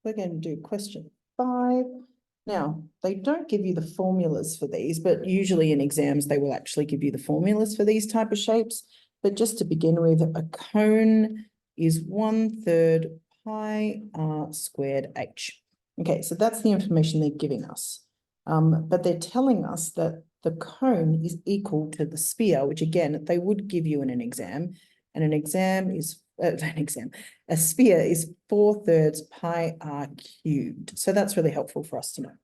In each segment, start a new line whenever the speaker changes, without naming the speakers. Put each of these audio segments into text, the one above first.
we're going to do question 5. Now, they don't give you the formulas for these, but usually in exams, they will actually give you the formulas for these type of shapes. But just to begin with, a cone is 1/3 pi r squared h. Okay, so that's the information they're giving us. But they're telling us that the cone is equal to the sphere, which again, they would give you in an exam. And an exam is, a sphere is 4/3 pi r cubed. So that's really helpful for us to know.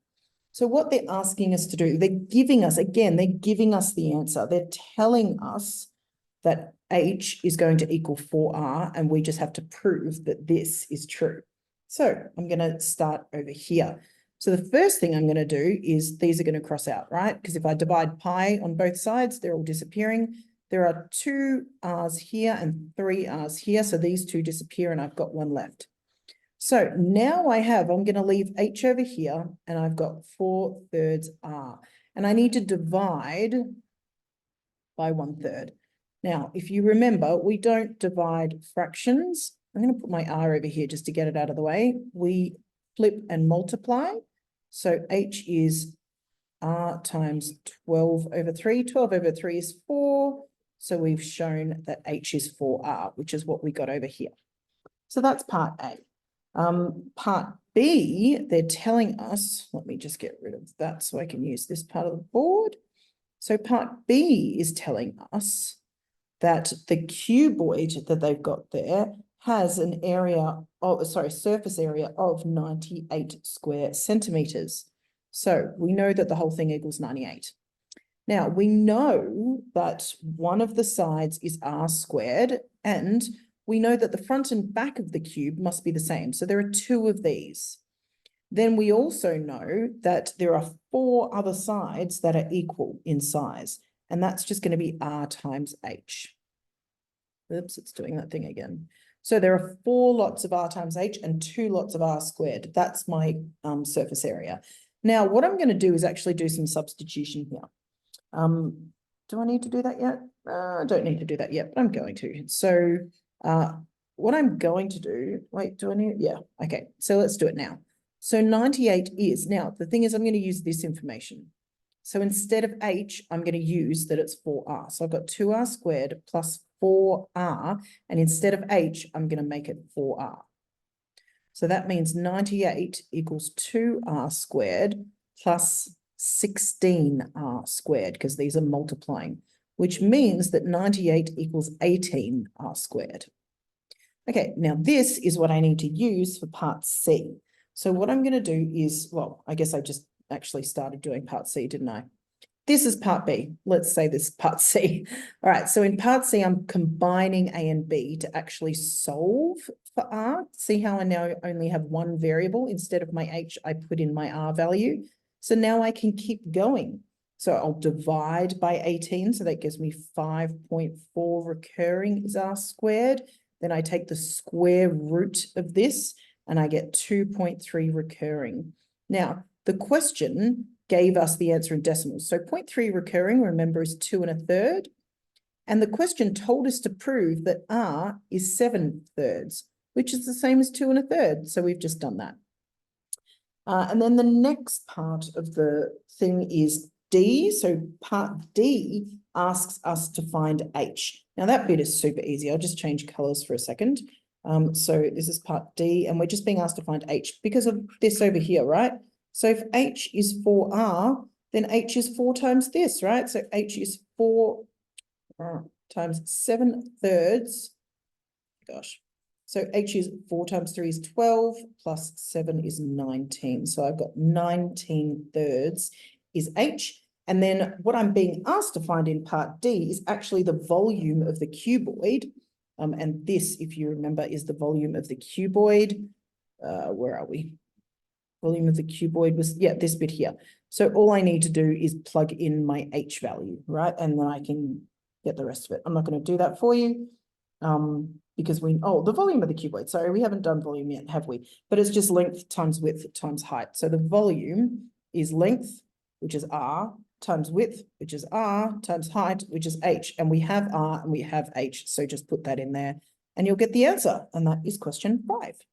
So what they're asking us to do, they're giving us the answer. They're telling us that h is going to equal 4r, and we just have to prove that this is true. So I'm going to start over here. So the first thing I'm going to do is these are going to cross out, right? Because if I divide pi on both sides, they're all disappearing. There are 2 r's here and 3 r's here. So these 2 disappear and I've got 1 left. So now I'm going to leave h over here and I've got 4/3 r. And I need to divide by 1/3. Now, if you remember, we don't divide fractions. I'm going to put my r over here just to get it out of the way. We flip and multiply. So h is r times 12/3. 12/3 is 4. So we've shown that h is 4r, which is what we got over here. So that's part A. Part B, they're telling us, let me just get rid of that so I can use this part of the board. So part B is telling us that the cuboid that they've got there has an surface area of 98 square centimeters. So we know that the whole thing equals 98. Now we know that one of the sides is r squared, and we know that the front and back of the cube must be the same. So there are 2 of these. Then we also know that there are 4 other sides that are equal in size, and that's just going to be r times h. Oops, it's doing that thing again. So there are 4 lots of r times h and 2 lots of r squared. That's my surface area. Now, what I'm going to do is actually do some substitution here. Do I need to do that yet? I don't need to do that yet, but I'm going to. So what I'm going to do, wait, do I need, yeah, okay. So let's do it now. So 98 is, now the thing is I'm going to use this information. So instead of h, I'm going to use that it's 4r. So I've got 2r squared plus 4r, and instead of h, I'm going to make it 4r. So that means 98 equals 2r squared plus 16r squared, because these are multiplying, which means that 98 equals 18r squared. Okay, now this is what I need to use for part C. So what I'm going to do is, well, I guess I just actually started doing part C, didn't I? This is part B. Let's say this is part C. All right, so in part C, I'm combining A and B to actually solve for R. See how I now only have 1 variable? Instead of my H, I put in my R value. So now I can keep going. So I'll divide by 18. So that gives me 5.4 recurring is R squared. Then I take the square root of this and I get 2.3 recurring. Now, the question gave us the answer in decimals. So 0.3 recurring, remember, is 2 1/3. And the question told us to prove that R is 7/3, which is the same as 2 1/3. So we've just done that. And then the next part of the thing is D. So part D asks us to find H. Now that bit is super easy. I'll just change colors for a second. So this is part D, and we're just being asked to find H because of this over here, right? So if H is 4R, then H is 4 times this, right? So H is 4 times 7/3. Gosh. So H is 4 times 3 is 12, plus 7 is 19. So I've got 19/3 is H. And then what I'm being asked to find in part D is actually the volume of the cuboid. And this, if you remember, is the volume of the cuboid. Where are we? Volume of the cuboid was, yeah, this bit here. So all I need to do is plug in my H value, right? And then I can get the rest of it. I'm not going to do that for you because the volume of the cuboid. Sorry, we haven't done volume yet, have we? But it's just length times width times height. So the volume is length, which is R, times width, which is R, times height, which is H. And we have R and we have H. So just put that in there and you'll get the answer. And that is question 5.